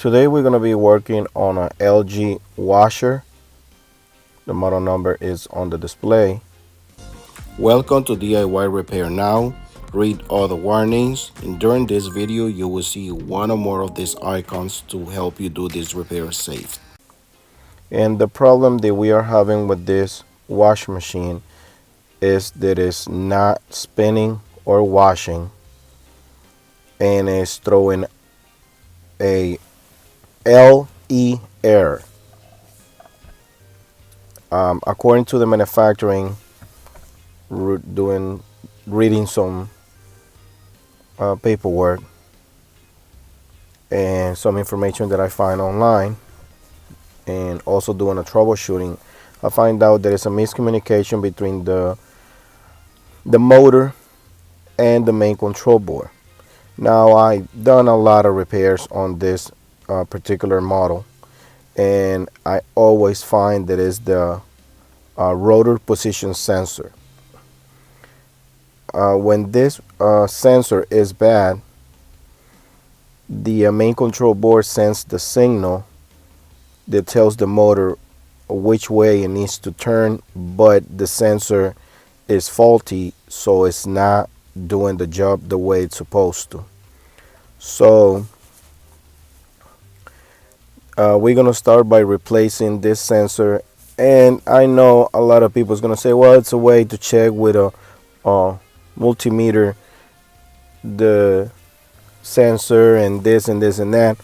Today we're going to be working on an LG washer. The model number is on the display. Welcome to DIY Repair Now. Read all the warnings, and during this video you will see one or more of these icons to help you do this repair safe. And the problem that we are having with this wash machine is that it's not spinning or washing, and it's throwing a LE error. According to the manufacturing, reading some paperwork and some information that I find online, and also doing a troubleshooting, I find out there is a miscommunication between the motor and the main control board. Now, I've done a lot of repairs on this particular model, and I always find that it's the rotor position sensor. When this sensor is bad, the main control board sends the signal that tells the motor which way it needs to turn, but the sensor is faulty, so it's not doing the job the way it's supposed to. So we're gonna start by replacing this sensor, and I know a lot of people is gonna say, well, it's a way to check with a multimeter the sensor and this and this and that,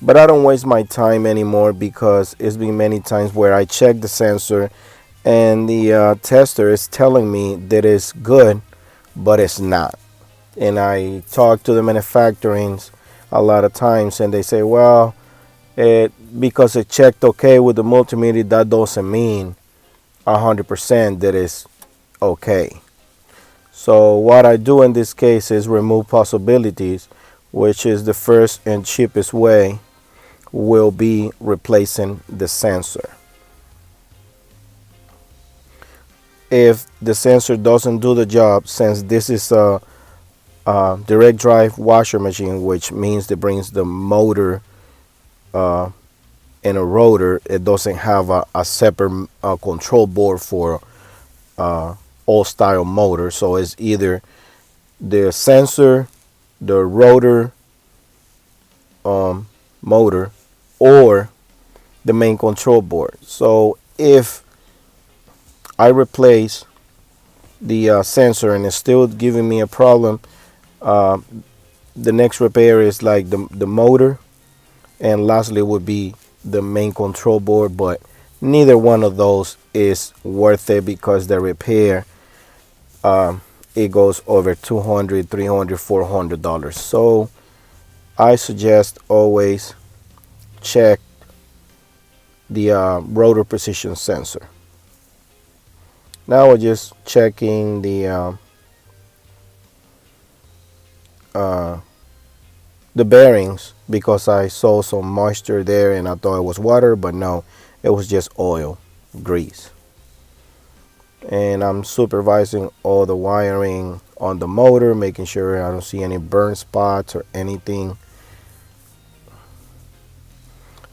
but I don't waste my time anymore, because it's been many times where I check the sensor and the tester is telling me that it's good, but it's not. And I talk to the manufacturing a lot of times, and they say, well, because it checked okay with the multimeter, that doesn't mean 100% that it's okay. So what I do in this case is remove possibilities, which is the first and cheapest way will be replacing the sensor. If the sensor doesn't do the job, since this is a direct drive washer machine, which means it brings the motor and a rotor, it doesn't have a separate control board for all style motor. So it's either the sensor, the rotor motor, or the main control board. So if I replace the sensor and it's still giving me a problem, the next repair is like the motor, and lastly would be the main control board. But neither one of those is worth it, because the repair it goes over $200, $300, $400. So I suggest always check the rotor position sensor. Now we're just checking the bearings, because I saw some moisture there and I thought it was water, but no, it was just oil, grease. And I'm supervising all the wiring on the motor, making sure I don't see any burn spots or anything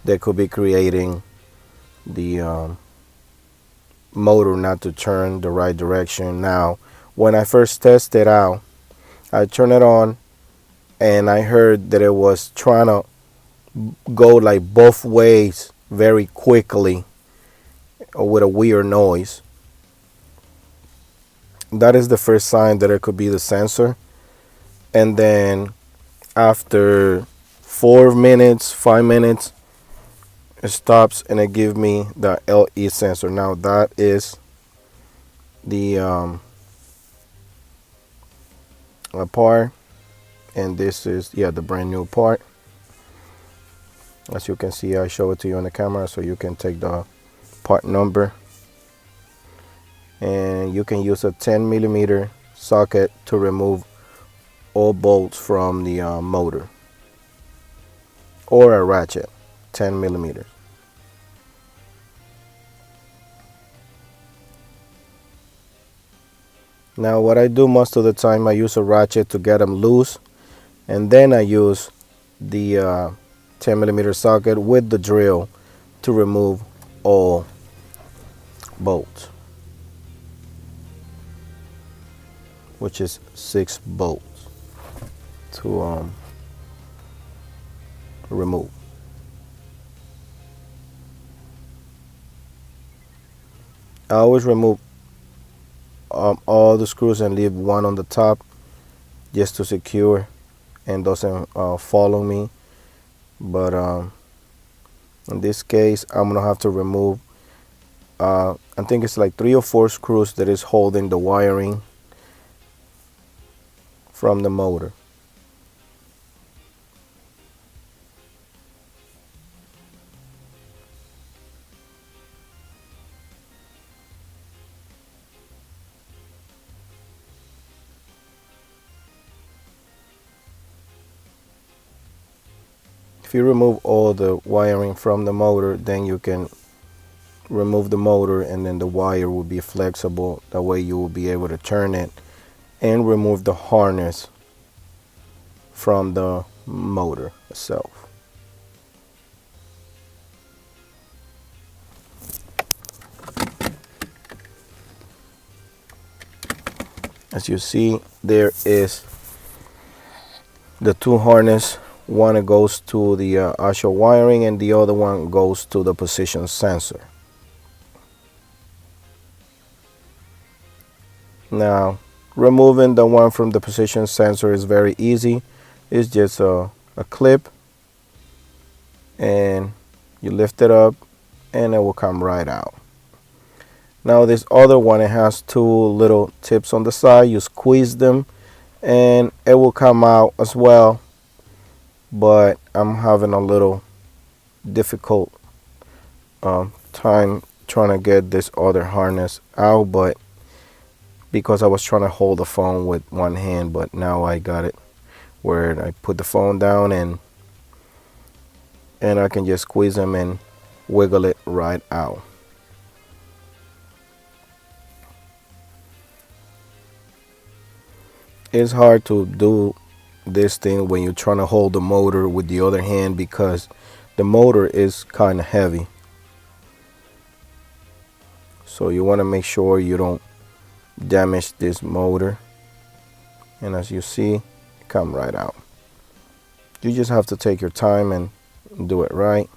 that could be creating the motor not to turn the right direction. Now, when I first tested out, I turned it on and I heard that it was trying to go like both ways very quickly with a weird noise. That is the first sign that it could be the sensor. And then after 4 minutes, 5 minutes, it stops and it gives me the LE sensor. Now that is the part, and this is the brand new part. As you can see, I show it to you on the camera, so you can take the part number, and you can use a 10mm socket to remove all bolts from the motor, or a ratchet, 10mm. Now what I do most of the time, I use a ratchet to get them loose, and then I use the 10mm socket with the drill to remove all bolts, which is 6 bolts to remove. I always remove all the screws and leave one on the top just to secure and doesn't fall on me. But in this case, I'm gonna have to remove I think it's like 3 or 4 screws that is holding the wiring from the motor. If you remove all the wiring from the motor, then you can remove the motor, and then the wire will be flexible. That way you will be able to turn it and remove the harness from the motor itself. As you see, there is the 2 harness. One goes to the actual wiring and the other one goes to the position sensor. Now, removing the one from the position sensor is very easy. It's just a clip, and you lift it up and it will come right out. Now this other one, it has 2 little tips on the side. You squeeze them and it will come out as well, but I'm having a little difficult time trying to get this other harness out, but because I was trying to hold the phone with one hand, but now I got it where I put the phone down and I can just squeeze them and wiggle it right out. It's hard to do this thing when you're trying to hold the motor with the other hand because the motor is kind of heavy. So you want to make sure you don't damage this motor. And as you see, it come right out. You just have to take your time and do it right.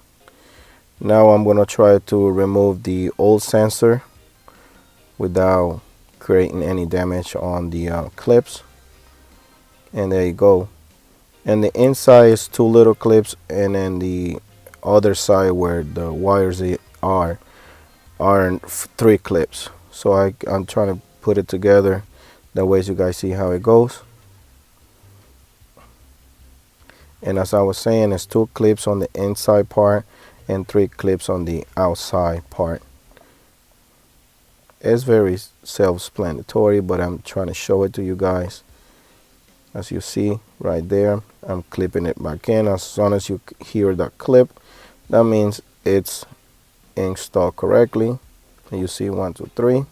Now I'm going to try to remove the old sensor without creating any damage on the clips. And there you go. And the inside is 2 little clips, and then the other side where the wires are 3 clips. So I'm trying to put it together that way so you guys see how it goes. And as I was saying, it's 2 clips on the inside part and 3 clips on the outside part. It's very self-explanatory, but I'm trying to show it to you guys. As you see right there, I'm clipping it back in. As soon as you hear that clip, that means it's installed correctly. And you see 1, 2, 3.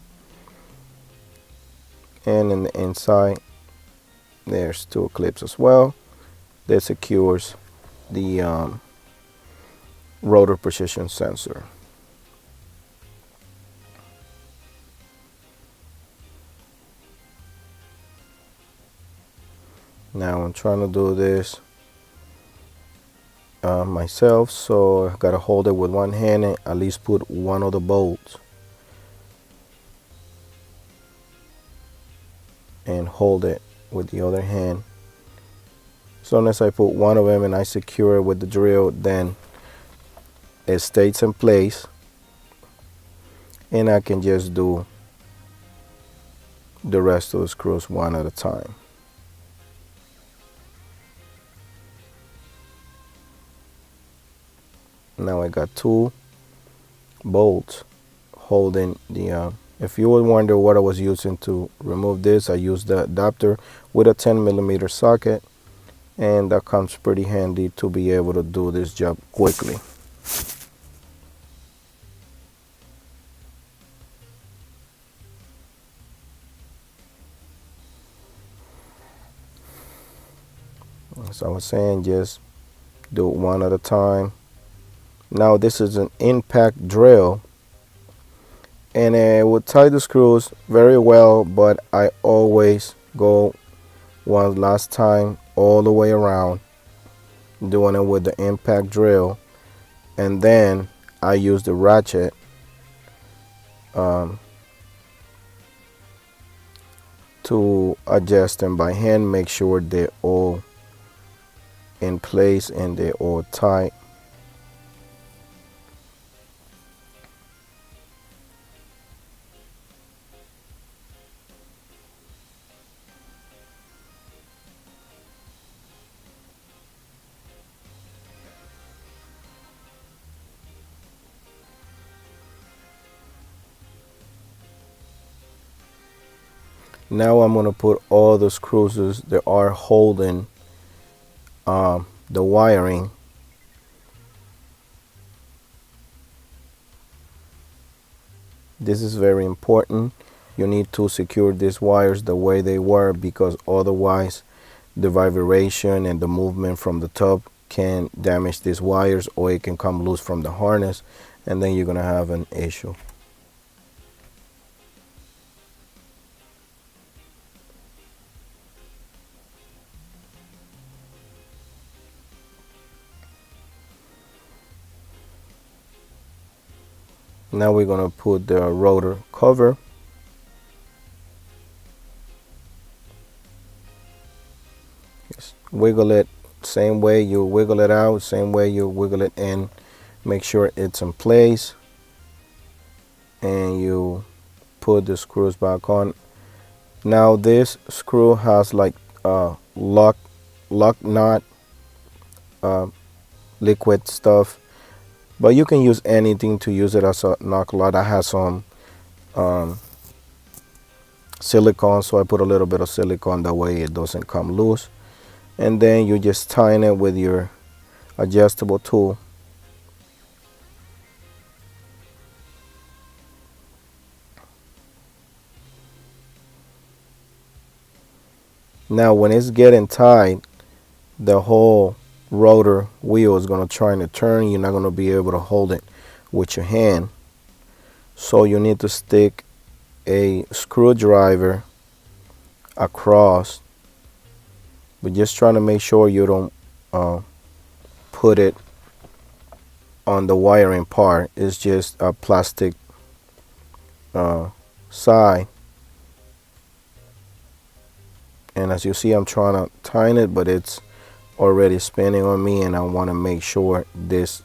And in the inside, there's 2 clips as well. That secures the rotor position sensor. Now I'm trying to do this myself, so I gotta hold it with one hand and at least put one of the bolts and hold it with the other hand. As soon as I put one of them and I secure it with the drill, then it stays in place and I can just do the rest of the screws one at a time. Now I got 2 bolts holding the if you would wonder what I was using to remove this, I used the adapter with a 10mm socket, and that comes pretty handy to be able to do this job quickly. As I was saying, just Do it one at a time. Now this is an impact drill, and it will tie the screws very well, but I always go one last time all the way around, doing it with the impact drill, and then I use the ratchet to adjust them by hand, make sure they're all in place and they're all tight. Now I'm going to put all the screws that are holding the wiring. This is very important. You need to secure these wires the way they were, because otherwise the vibration and the movement from the top can damage these wires, or it can come loose from the harness, and then you're going to have an issue. Now we're going to put the rotor cover. Just wiggle it same way you wiggle it out, same way you wiggle it in. Make sure it's in place, and you put the screws back on. Now this screw has like lock nut liquid stuff, but you can use anything to use it as a knock nut. I have some silicone, so I put a little bit of silicone, that way it doesn't come loose. And then you just tighten it with your adjustable tool. Now when it's getting tight, the whole rotor wheel is going to try to turn. You're not going to be able to hold it with your hand, so you need to stick a screwdriver across, but just trying to make sure you don't put it on the wiring part. It's just a plastic side, and as you see, I'm trying to tighten it, but it's already spinning on me, and I want to make sure this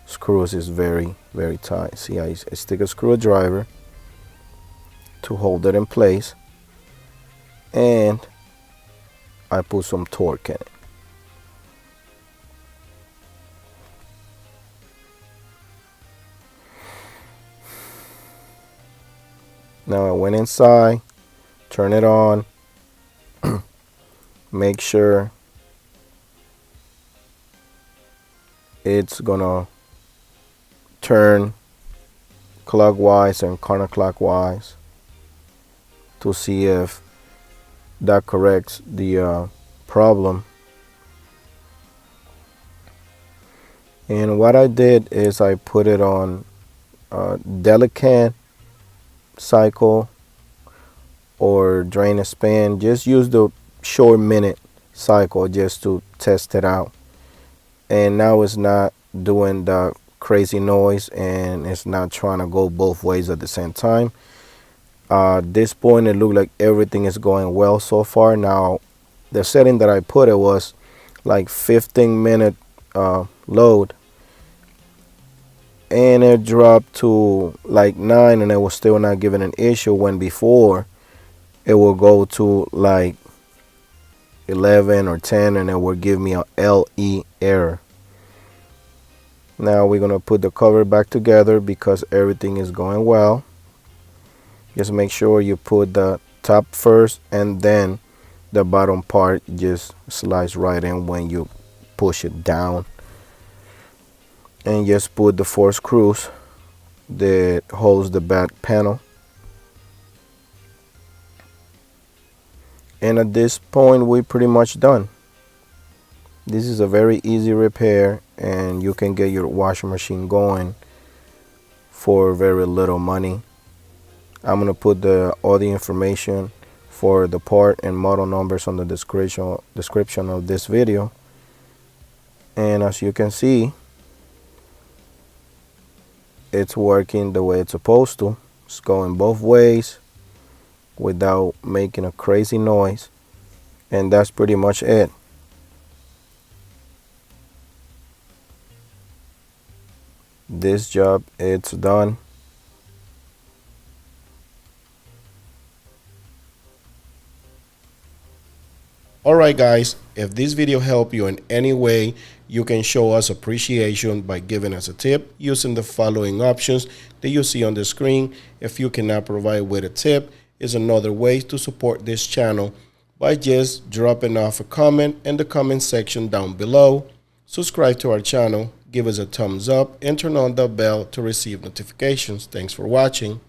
screws is very tight. See, I stick a screwdriver to hold it in place, and I put some torque in it. Now I went inside, turn it on, make sure it's gonna turn clockwise and counterclockwise to see if that corrects the problem. And what I did is I put it on delicate cycle or drain and span. Just use the short minute cycle just to test it out. And now it's not doing the crazy noise, and it's not trying to go both ways at the same time. At this point, it looked like everything is going well so far. Now the setting that I put, it was like 15-minute load, and it dropped to like 9, and it was still not giving an issue, when before it will go to like 11 or 10, and it will give me a LE error. Now we're gonna put the cover back together because everything is going well. Just make sure you put the top first, and then the bottom part just slides right in when you push it down. And just put the 4 screws that holds the back panel. And at this point, we're pretty much done. This is a very easy repair, and you can get your washing machine going for very little money. I'm gonna put all the information for the part and model numbers on the description of this video. And as you can see, it's working the way it's supposed to. It's going both ways without making a crazy noise, and that's pretty much it. This job, it's done. Alright guys, if this video helped you in any way, you can show us appreciation by giving us a tip using the following options that you see on the screen. If you cannot provide with a tip, is another way to support this channel by just dropping off a comment in the comment section down below. Subscribe to our channel, give us a thumbs up, and turn on the bell to receive notifications. Thanks for watching.